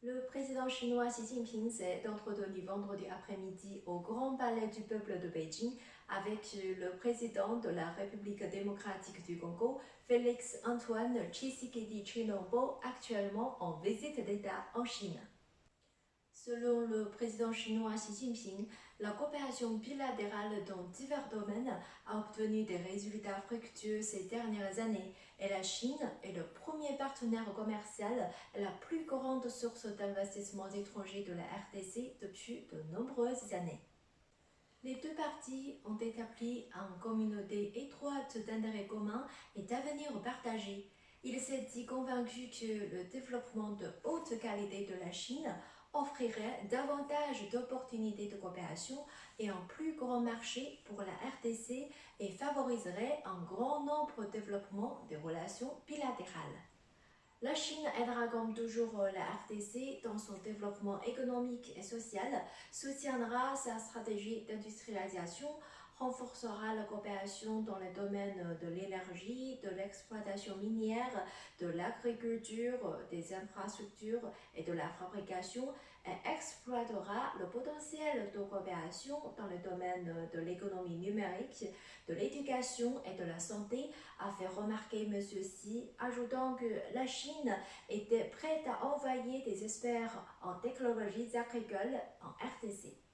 Le président chinois Xi Jinping s'est entretenu vendredi après-midi au Grand Palais du Peuple de Beijing avec le président de la République démocratique du Congo, Félix-Antoine Tshisekedi Tshilombo, actuellement en visite d'État en Chine. Selon le président chinois Xi Jinping, la coopération bilatérale dans divers domaines a obtenu des résultats fructueux ces dernières années et la Chine est le premier partenaire commercial et la plus grande source d'investissements étrangers de la RDC depuis de nombreuses années. Les deux parties ont établi une communauté étroite d'intérêts communs et d'avenir partagés. Il s'est dit convaincu que le développement de haute qualité de la Chine offrirait davantage d'opportunités de coopération et un plus grand marché pour la RDC et favoriserait un grand nombre de développements des relations bilatérales. La Chine aidera comme toujours la RDC dans son développement économique et social, soutiendra sa stratégie d'industrialisation, renforcera la coopération dans les domaines de l'énergie, de l'exploitation minière, de l'agriculture, des infrastructures et de la fabrication et exploitera le potentiel de coopération dans les domaines de l'économie numérique, de l'éducation et de la santé, a fait remarquer M. Xi, ajoutant que la Chine était prête à envoyer des experts en technologies agricoles en RDC.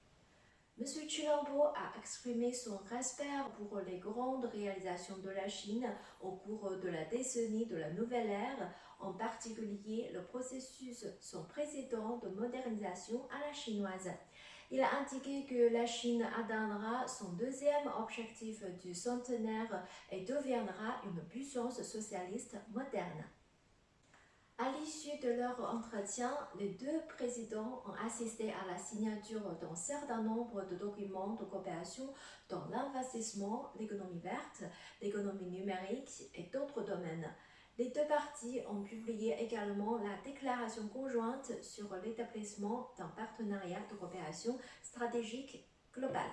M. Tshilombo a exprimé son respect pour les grandes réalisations de la Chine au cours de la décennie de la nouvelle ère, en particulier le processus sans précédent de modernisation à la chinoise. Il a indiqué que la Chine atteindra son deuxième objectif du centenaire et deviendra une puissance socialiste moderne. À l'issue de leur entretien, les deux présidents ont assisté à la signature d'un certain nombre de documents de coopération dans l'investissement, l'économie verte, l'économie numérique et d'autres domaines. Les deux parties ont publié également la déclaration conjointe sur l'établissement d'un partenariat de coopération stratégique global.